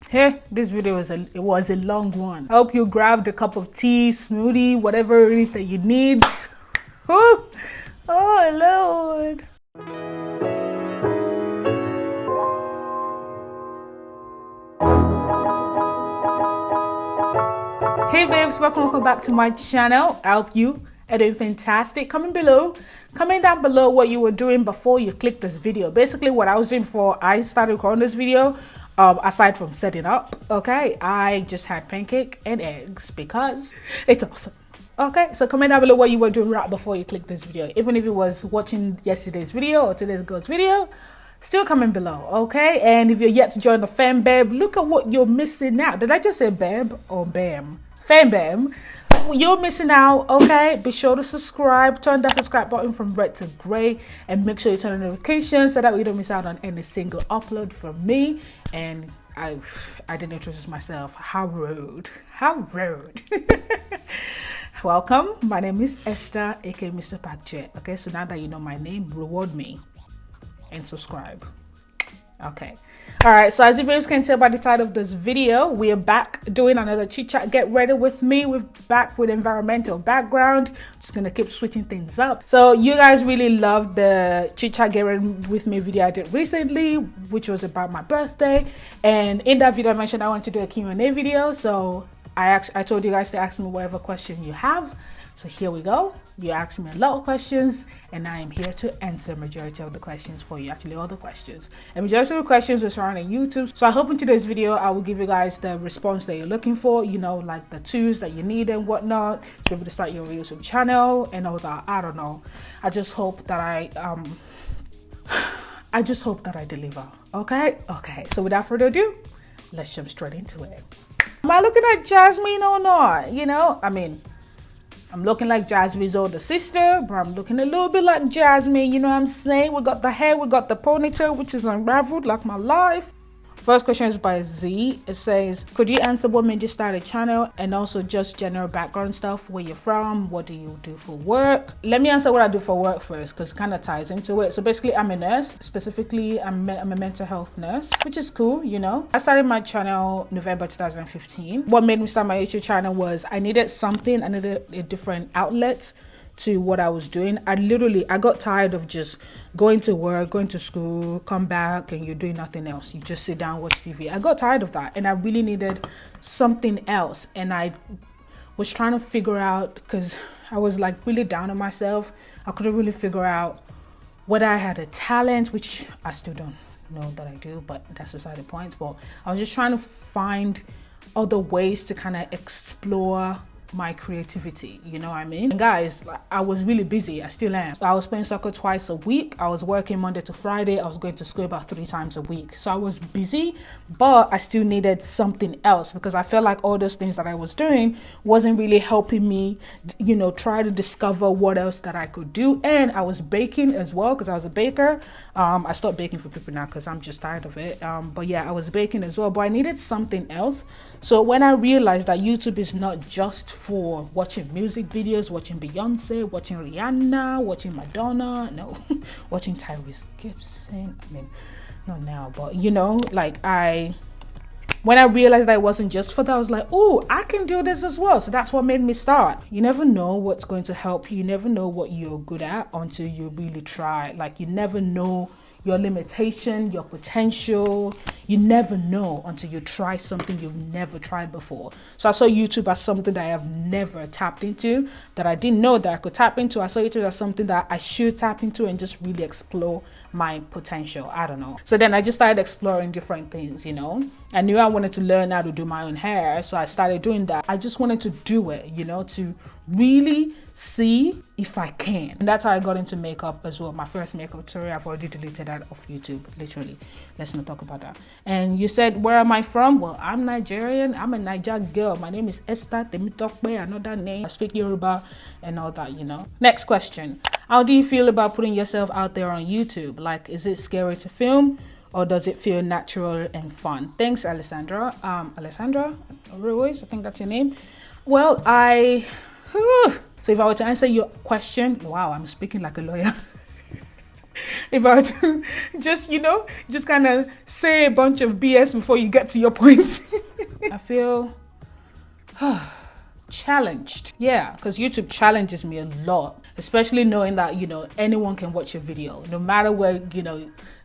Hey, this video was a long one. I hope you grabbed a cup of tea, smoothie, whatever it is that you need. Oh, Lord. Hey babes, welcome back to my channel. I hope you are doing fantastic. Comment down below what you were doing before you clicked this video. Basically what I was doing before I started recording this video, aside from setting up, okay, I just had pancake and eggs because it's awesome. Okay, so comment down below what you were doing right before you clicked this video. Even if it was watching yesterday's video or today's girl's video, still comment below, okay? And if you're yet to join the fam babe, look at what you're missing out. Did I just say babe or bam? Fam babe. You're missing out, okay? Be sure to subscribe, turn that subscribe button from red to gray, and make sure you turn on notifications so that you don't miss out on any single upload from me. And I didn't introduce myself. How rude. Welcome, my name is Esther, aka MsTopacJay. Okay, so now that you know my name, reward me and subscribe. Okay, all right, so as you babes can tell by the title of this video, we are back doing another chit chat. Get ready with me. We're back with environmental background. Just gonna keep switching things up. So you guys really loved the chit chat get ready with me video I did recently, which was about my birthday, and in that video I mentioned I want to do a Q&A video. So I told you guys to ask me whatever question you have. So here we go. You asked me a lot of questions and I am here to answer majority of the questions for you. Actually, all the questions. And majority of the questions were surrounding YouTube. So I hope in today's video, I will give you guys the response that you're looking for, you know, like the tools that you need and whatnot to be able to start your YouTube channel and all that. I don't know. I just hope that I deliver. Okay? Okay. So without further ado, let's jump straight into it. Am I looking like Jasmine or not? You know, I mean, I'm looking like Jasmine's older sister, but I'm looking a little bit like Jasmine, you know what I'm saying? We got the hair, we got the ponytail, which is unraveled like my life. First question is by Z. It says, could you answer what made you start a channel and also just general background stuff, where you're from, what do you do for work? Let me answer what I do for work first because it kind of ties into it. So basically I'm a nurse. Specifically, I'm a mental health nurse, which is cool, you know. I started my channel November 2015. What made me start my YouTube channel was I needed something, I needed a different outlet to what I was doing. I got tired of just going to work, going to school, come back and you're doing nothing else. You just sit down, watch TV. I got tired of that and I really needed something else. And I was trying to figure out, because I was like really down on myself. I couldn't really figure out whether I had a talent, which I still don't know that I do, but that's beside the point. But I was just trying to find other ways to kind of explore my creativity, you know what I mean? And guys, I was really busy. I still am. I was playing soccer twice a week. I was working Monday to Friday. I was going to school about 3 times a week. So I was busy, but I still needed something else because I felt like all those things that I was doing wasn't really helping me, you know, try to discover what else that I could do. And I was baking as well because I was a baker. I stopped baking for people now because I'm just tired of it. But yeah, I was baking as well, but I needed something else. So when I realized that YouTube is not just for watching music videos, watching Beyonce, watching Rihanna, watching Madonna, no, watching Tyrese Gibson. I mean, not now, but you know, like when I realized that it wasn't just for that, I was like, oh, I can do this as well. So that's what made me start. You never know what's going to help you. You never know what you're good at until you really try. Like you never know your limitation, your potential. You never know until you try something you've never tried before. So I saw YouTube as something that I have never tapped into, that I didn't know that I could tap into. I saw YouTube as something that I should tap into and just really explore my potential. I don't know. So then I just started exploring different things, you know. I knew I wanted to learn how to do my own hair, so I started doing that. I just wanted to do it, you know, to really see if I can. And that's how I got into makeup as well. My first makeup tutorial, I've already deleted that off YouTube, literally. Let's not talk about that. And you said, where am I from? Well, I'm Nigerian. I'm a Niger girl. My name is Esther Temitokpe, another name. I speak Yoruba and all that, you know. Next question. How do you feel about putting yourself out there on YouTube? Like, is it scary to film or does it feel natural and fun? Thanks, Alessandra. Alessandra Ruiz, I think that's your name. Well, so if I were to answer your question, wow, I'm speaking like a lawyer. If I were to just, just kind of say a bunch of BS before you get to your point. I feel challenged. Yeah, because YouTube challenges me a lot, especially knowing that, anyone can watch your video, no matter where,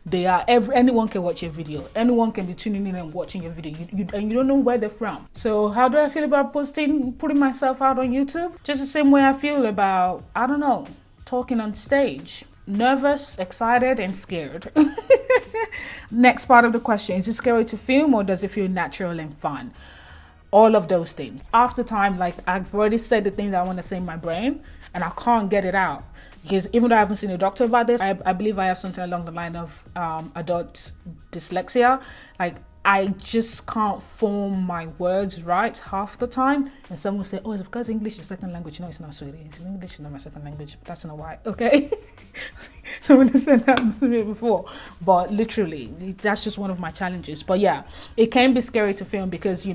they are. Anyone can watch your video. Anyone can be tuning in and watching your video. And you don't know where they're from. So how do I feel about putting myself out on YouTube? Just the same way I feel about, I don't know, talking on stage. Nervous, excited, and scared. Next part of the question, is it scary to film or does it feel natural and fun? All of those things. After time, like I've already said the things that I want to say in my brain and I can't get it out. Because even though I haven't seen a doctor about this, I believe I have something along the line of adult dyslexia. Like I just can't form my words right half the time. And some will say, oh, it's because English is second language. No, it's not, sweetie. English is not my second language. That's not why. Okay. Someone has said that to me before. But literally, that's just one of my challenges. But yeah, it can be scary to film because,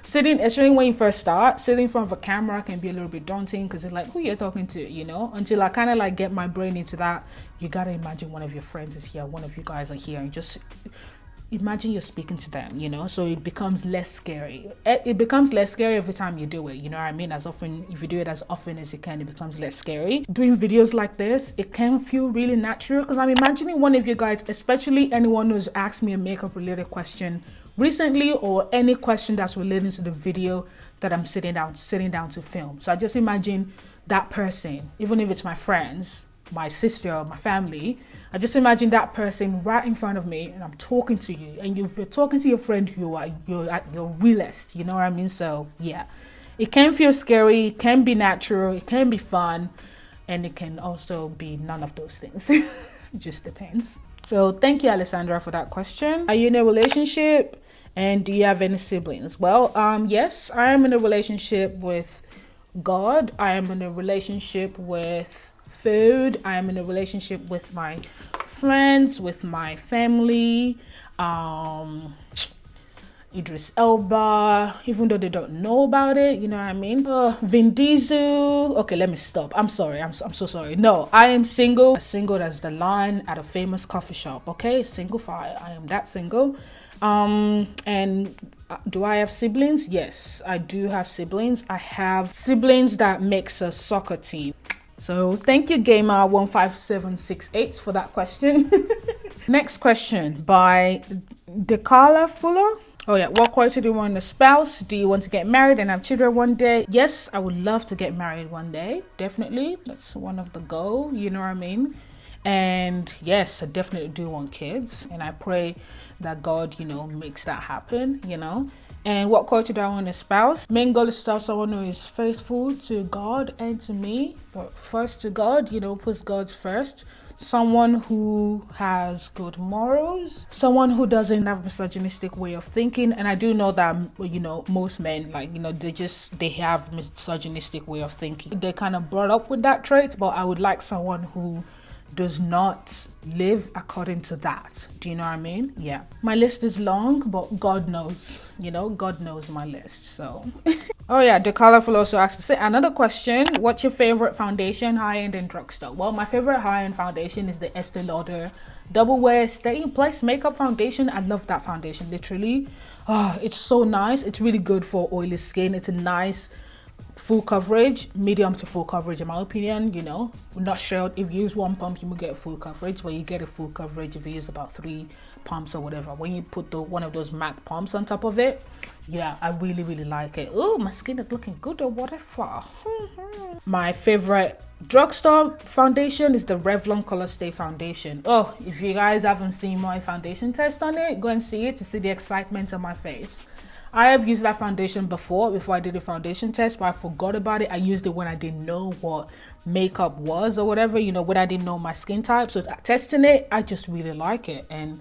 sitting, especially when you first start, sitting in front of a camera can be a little bit daunting because it's like, who you're talking to, until I kind of like get my brain into that. You got to imagine one of your friends is here, one of you guys are here, and just imagine you're speaking to them, so it becomes less scary. It becomes less scary every time you do it, you know what I mean? As often, if you do it as often as you can, it becomes less scary. Doing videos like this, it can feel really natural because I'm imagining one of you guys, especially anyone who's asked me a makeup related question recently or any question that's relating to the video that I'm sitting down to film. So I just imagine that person, even if it's my friends, my sister or my family, I just imagine that person right in front of me and I'm talking to you, and you're talking to your friend, you're at your realest, you know what I mean? So yeah, it can feel scary, it can be natural, it can be fun, and it can also be none of those things. It just depends. So thank you, Alessandra, for that question. Are you in a relationship and do you have any siblings? Well, yes, I am in a relationship with God. I am in a relationship with food. I am in a relationship with my friends, with my family, Idris Elba, even though they don't know about it, you know what I mean? Vin Diesel. Okay, let me stop. I'm sorry. I'm so sorry. No, I am single. Single as the line at a famous coffee shop. Okay, single fire. I am that single. And do I have siblings? Yes, I do have siblings. I have siblings that makes a soccer team. So thank you, Gamer15768, for that question. Next question by Decala Fuller. Oh yeah, what quality do you want in a spouse? Do you want to get married and have children one day? Yes, I would love to get married one day. Definitely. That's one of the goals, you know what I mean? And yes, I definitely do want kids. And I pray that God, makes that happen, And what quality do I want in a spouse? Main goal is to have someone who is faithful to God and to me. But first to God, puts God first. Someone who has good morals. Someone who doesn't have a misogynistic way of thinking. And I do know that, most men, they have misogynistic way of thinking. They're kind of brought up with that trait. But I would like someone who does not live according to that. Do you know what I mean? Yeah. My list is long, but God knows, God knows my list. So, oh yeah, the colorful also asked to say another question. What's your favorite foundation, high-end and drugstore? Well, my favorite high-end foundation is the Estee Lauder Double Wear Stay in Place Makeup Foundation. I love that foundation, literally. Oh, it's so nice. It's really good for oily skin. It's a nice full coverage, medium to full coverage in my opinion. We're not sure if you use one pump you will get full coverage, but you get a full coverage if you use about 3 pumps or whatever. When you put one of those MAC pumps on top of it, yeah, I really like it. Oh, my skin is looking good or whatever. My favorite drugstore foundation is the Revlon Color Stay Foundation. Oh, if you guys haven't seen my foundation test on it, go and see it to see the excitement on my face. I have used that foundation before I did the foundation test, but I forgot about it. I used it when I didn't know what makeup was or whatever, when I didn't know my skin type. So testing it, I just really like it and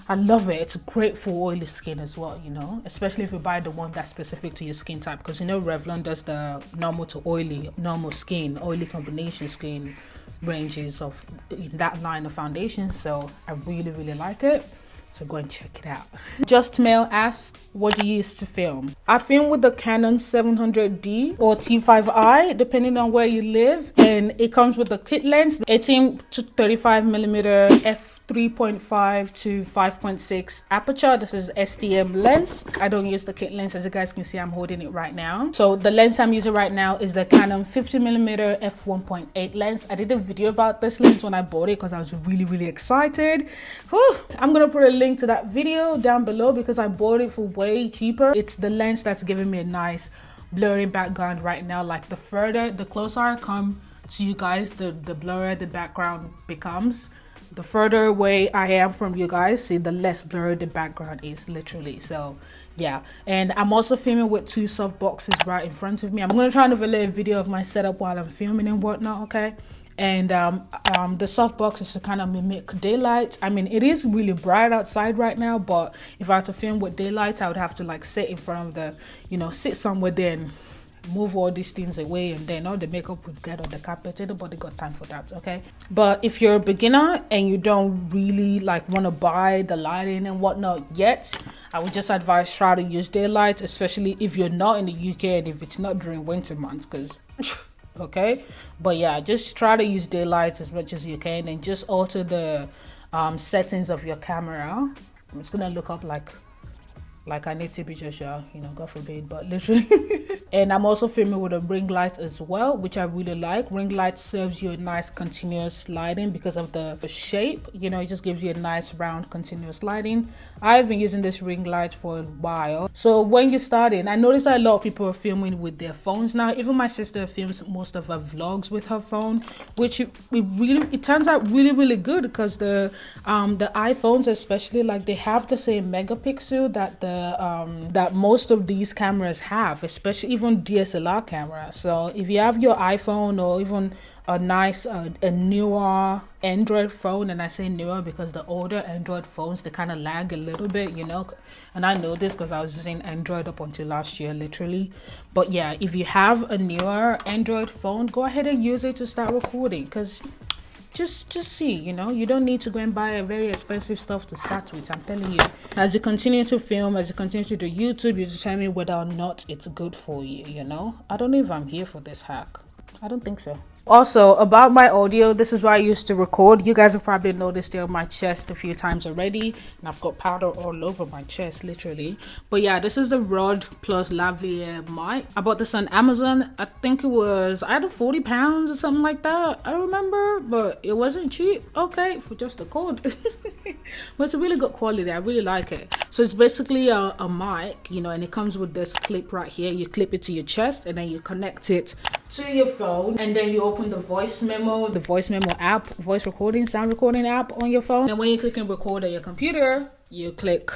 I love it. It's great for oily skin as well, especially if you buy the one that's specific to your skin type, because Revlon does the normal to oily, normal skin, oily combination skin ranges of that line of foundation. So I really like it. So go and check it out. Just Mail asks, what do you use to film? I film with the Canon 700D or T5i, depending on where you live. And it comes with the kit lens, 18 to 35mm f3.5 to 5.6 aperture. This is STM lens. I don't use the kit lens. As you guys can see, I'm holding it right now. So the lens I'm using right now is the Canon 50mm f1.8 lens. I did a video about this lens when I bought it because I was really excited. Whew. I'm gonna put a link to that video down below because I bought it for way cheaper. It's the lens that's giving me a nice blurry background right now. Like the closer I come to you guys, the blurrier the background becomes. The further away I am from you guys, see, the less blurry the background is, literally. So yeah, and I'm also filming with two soft boxes right in front of me. I'm gonna try and overlay a video of my setup while I'm filming and whatnot, okay? And the soft box is to kind of mimic daylight. I mean, it is really bright outside right now, but if I had to film with daylight, I would have to like sit in front of the, you know, sit somewhere there and move all these things away, and then all the makeup would get on the carpet. Nobody got time for that, okay? But if you're a beginner and you don't really like want to buy the lighting and whatnot yet, I would just advise try to use daylight, especially if you're not in the UK and if it's not during winter months, because okay? But yeah, just try to use daylight as much as you can and just alter the settings of your camera. I'm just gonna look up like I need to be just, you know, God forbid, but literally. And I'm also filming with a ring light as well, which I really like. Ring light serves you a nice continuous lighting because of the shape, you know, it just gives you a nice round continuous lighting. I've been using this ring light for a while. So when you're starting, I noticed that a lot of people are filming with their phones now. Even my sister films most of her vlogs with her phone, which it turns out really good because the iPhones especially, like, they have the same megapixel that that most of these cameras have, especially even DSLR cameras. So if you have your iPhone or even a nice a newer Android phone, and I say newer because the older Android phones, they kind of lag a little bit, you know, and I know this because I was using Android up until last year, literally. But yeah, if you have a newer Android phone, go ahead and use it to start recording, because just see, you know, you don't need to go and buy a very expensive stuff to start with. I'm telling you, as you continue to film, as you continue to do YouTube, you determine whether or not it's good for you, you know. I don't know if I'm here for this hack. I don't think so. Also, about my audio, this is where I used to record. You guys have probably noticed it on my chest a few times already, and I've got powder all over my chest, literally. But yeah, this is the Rode Plus Lavalier mic. I bought this on Amazon. I think it was either 40 pounds or something like that. I don't remember, but it wasn't cheap, okay, for just the cord. But it's a really good quality. I really like it. So it's basically a mic, you know, and it comes with this clip right here. You clip it to your chest and then you connect it to your phone, and then you open the voice memo app, voice recording, sound recording app on your phone. And when you click and record on your computer, you click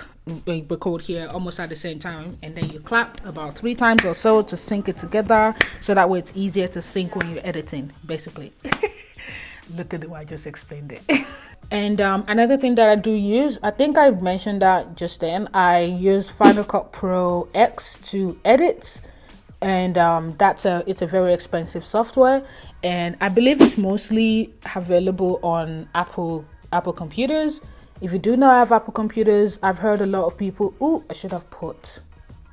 record here almost at the same time, and then you clap about 3 times or so to sync it together, so that way it's easier to sync when you're editing, basically. Look at the way I just explained it. And another thing that I do use, I think I mentioned that just then, I use Final Cut Pro X to edit. And it's a very expensive software, and I believe it's mostly available on Apple computers. If you do not have Apple computers, I've heard a lot of people,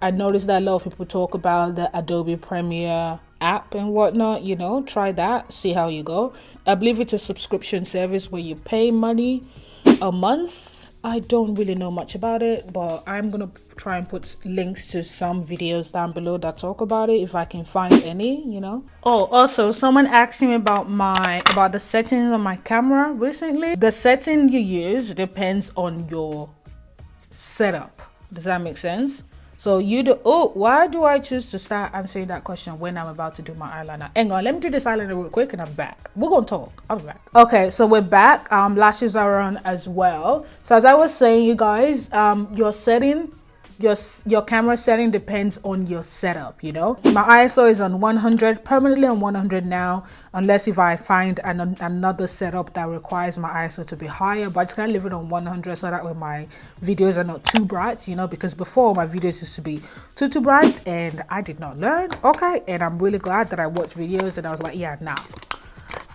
I noticed that a lot of people talk about the Adobe Premiere app and whatnot, you know, try that, see how you go. I believe it's a subscription service where you pay money a month. I don't really know much about it, but I'm gonna try and put links to some videos down below that talk about it, if I can find any, you know. Oh, also, someone asked me about the settings on my camera recently. The setting you use depends on your setup. Does that make sense? So why do I choose to start answering that question when I'm about to do my eyeliner? Hang on, let me do this eyeliner real quick and I'm back. We're gonna talk. I'll be back. Okay, so we're back. Lashes are on as well. So as I was saying, you guys, your setting, your camera setting depends on your setup, you know. My ISO is on 100, permanently on 100 now, unless if I find another setup that requires my ISO to be higher, but I just kind of leave it on 100 so that way my videos are not too bright, you know, because before my videos used to be too bright and I did not learn, okay. And I'm really glad that I watched videos and I was like, yeah, nah,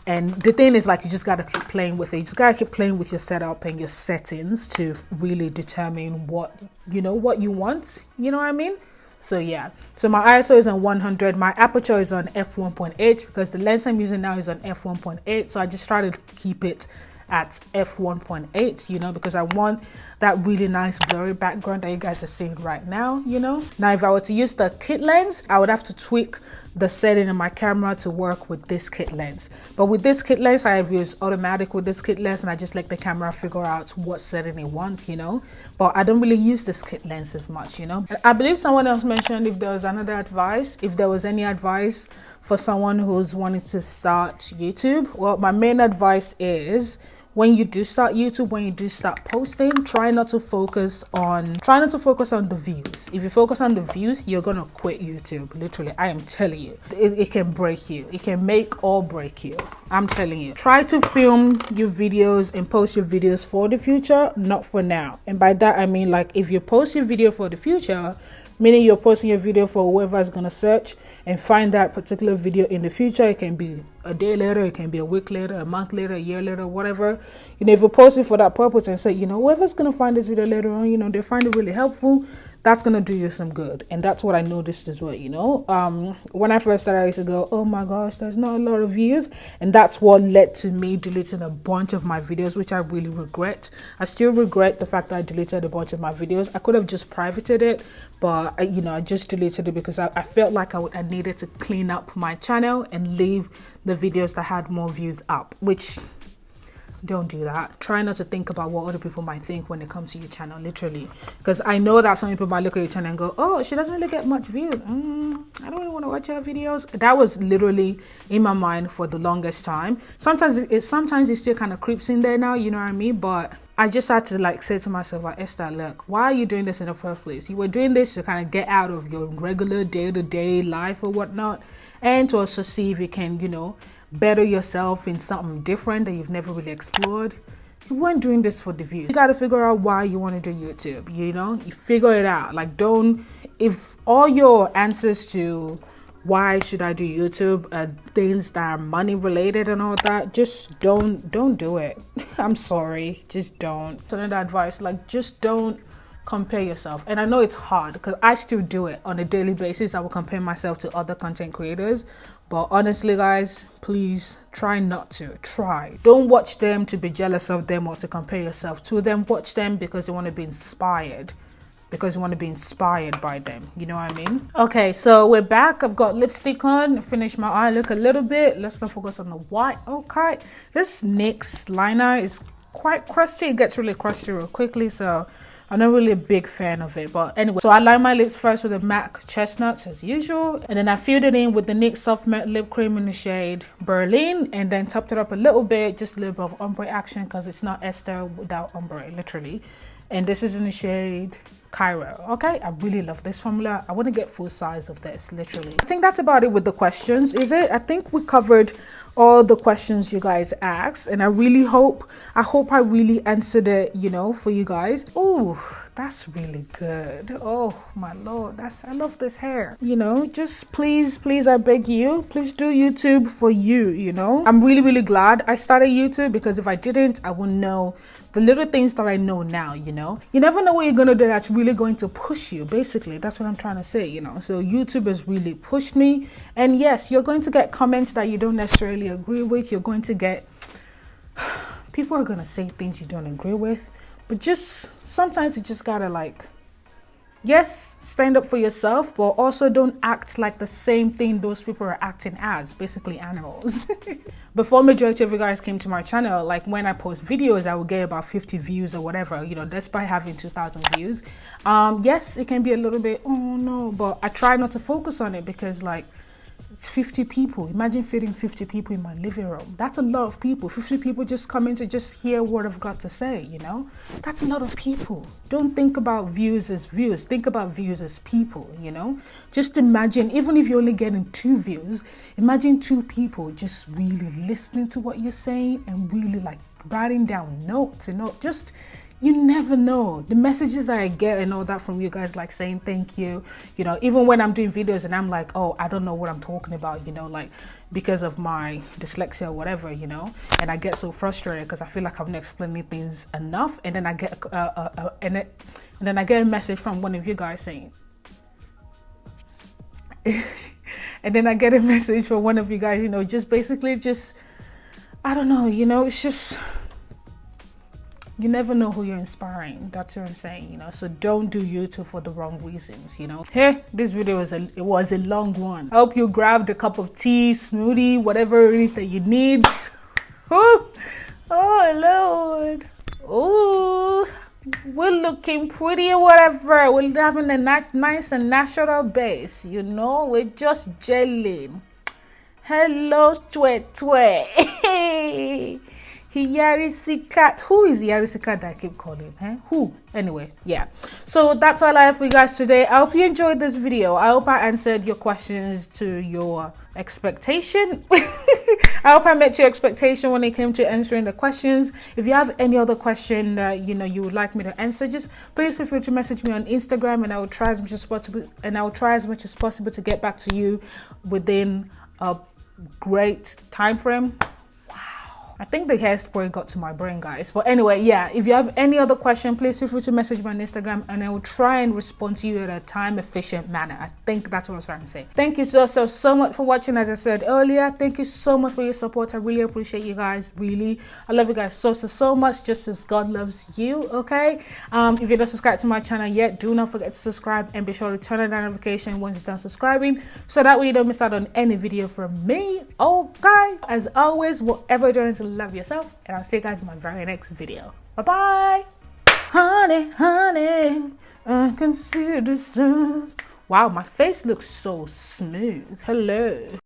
And the thing is, like, you just got to keep playing with it. You just got to keep playing with your setup and your settings to really determine what, you know, what you want. You know what I mean? So yeah, so my ISO is on 100. My aperture is on f1.8 because the lens I'm using now is on f1.8. So I just started to keep it at f1.8, you know, because I want that really nice blurry background that you guys are seeing right now, you know. Now if I were to use the kit lens, I would have to tweak the setting in my camera to work with this kit lens. But with this kit lens, I have used automatic with this kit lens, and I just let the camera figure out what setting it wants, you know. But I don't really use this kit lens as much, you know. I believe someone else mentioned if there was another advice, if there was any advice for someone who's wanting to start YouTube. Well, my main advice is, when you do start YouTube, when you do start posting, try not to focus on the views. If you focus on the views, you're gonna quit YouTube. Literally, I am telling you, it can break you. It can make or break you. I'm telling you. Try to film your videos and post your videos for the future, not for now. And by that I mean, like, if you post your video for the future, meaning you're posting your video for whoever is going to search and find that particular video in the future. It can be a day later, it can be a week later, a month later, a year later, whatever. You know, if you're posting for that purpose and say, you know, whoever's going to find this video later on, you know, they find it really helpful, that's going to do you some good. And that's what I noticed as well, you know. When I first started, I used to go, oh my gosh, there's not a lot of views. And that's what led to me deleting a bunch of my videos, which I really regret. I still regret the fact that I deleted a bunch of my videos. I could have just privated it, but you know, I just deleted it because I felt like I needed to clean up my channel and leave the videos that had more views up, which, don't do that. Try not to think about what other people might think when it comes to your channel, literally, because I know that some people might look at your channel and go, oh, she doesn't really get much views. I don't really want to watch her videos. That was literally in my mind for the longest time. Sometimes it still kind of creeps in there now, you know what I mean? But I just had to, like, say to myself, like, Esther, look, why are you doing this in the first place? You were doing this to kind of get out of your regular day-to-day life or whatnot, and to also see if you can, you know, better yourself in something different that you've never really explored. You weren't doing this for the views. You got to figure out why you want to do YouTube, you know? You figure it out. Like, if all your answers to why should I do YouTube things that are money related and all that, just don't do it. I'm sorry, just don't. So another advice, like, just don't compare yourself. And I know it's hard because I still do it on a daily basis. I will compare myself to other content creators, but honestly guys, please try not to. Don't watch them to be jealous of them or to compare yourself to them. Watch them because you want to be inspired, because you want to be inspired by them, you know what I mean? Okay, so we're back. I've got lipstick on, finished my eye look a little bit. Let's not focus on the white. Okay, this NYX liner is quite crusty. It gets really crusty real quickly, so I'm not really a big fan of it. But anyway, so I line my lips first with a MAC Chestnuts as usual, and then I filled it in with the NYX Soft Matte Lip Cream in the shade Berlin, and then topped it up a little bit, just a little bit of ombre action because it's not Esther without ombre, literally. And this is in the shade Cairo. Okay, I really love this formula. I want to get full size of this, literally. I think that's about it with the questions, is it? I think we covered all the questions you guys asked, and I hope I really answered it, you know, for you guys. Oh, that's really good. Oh my lord, I love this hair. You know, just please, I beg you, please do YouTube for you, you know. I'm really glad I started YouTube, because if I didn't, I wouldn't know the little things that I know now, you know. You never know what you're gonna do that's really going to push you, basically. That's what I'm trying to say, you know. So YouTube has really pushed me. And yes, you're going to get comments that you don't necessarily agree with. You're going to get, people are gonna say things you don't agree with. But just sometimes you just gotta, like, yes, stand up for yourself, but also don't act like the same thing those people are acting as, basically animals. Before majority of you guys came to my channel, like, when I post videos, I would get about 50 views or whatever, you know, despite having 2,000 views. Yes, it can be a little bit, oh no, but I try not to focus on it, because, like, it's 50 people. Imagine fitting 50 people in my living room. That's a lot of people. 50 people just come in to just hear what I've got to say, you know? That's a lot of people. Don't think about views as views. Think about views as people, you know? Just imagine, even if you're only getting 2 views, imagine 2 people just really listening to what you're saying and really, like, writing down notes, you know? Just you never know. The messages that I get and all that from you guys, like saying thank you, you know, even when I'm doing videos and I'm like, oh, I don't know what I'm talking about, you know, like because of my dyslexia or whatever, you know, and I get so frustrated because I feel like I'm not explaining things enough, and then I get and then I get a message from one of you guys saying and then I get a message from one of you guys, you know, just basically just, I don't know, you know, it's just, you never know who you're inspiring. That's what I'm saying, you know. So don't do YouTube for the wrong reasons, you know. Hey, this video was a long one. I hope you grabbed a cup of tea, smoothie, whatever it is that you need. Oh, Lord. Oh, we're looking pretty or whatever. We're having a nice and natural base, you know. We're just gelling. Hello, Chit. Hihglighting. Who is Hihglighting that I keep calling? Who? Anyway, yeah. So that's all I have for you guys today. I hope you enjoyed this video. I hope I answered your questions to your expectation. I hope I met your expectation when it came to answering the questions. If you have any other question that you know you would like me to answer, just please feel free to message me on Instagram, and I will try as much as possible. And I will try as much as possible to get back to you within a great time frame. I think the hairspray got to my brain, guys. But anyway, yeah, if you have any other question, please feel free to message me on Instagram, and I will try and respond to you in a time-efficient manner. I think that's what I was trying to say. Thank you so much for watching. As I said earlier, thank you so much for your support. I really appreciate you guys. Really, I love you guys so much, just as God loves you, okay? If you're not subscribed to my channel yet, do not forget to subscribe, and be sure to turn on that notification once you're done subscribing, so that way you don't miss out on any video from me, okay? As always, whatever you're doing, to love yourself, and I'll see you guys in my very next video. Bye bye. Honey, I can see the stars. Wow, my face looks so smooth. Hello.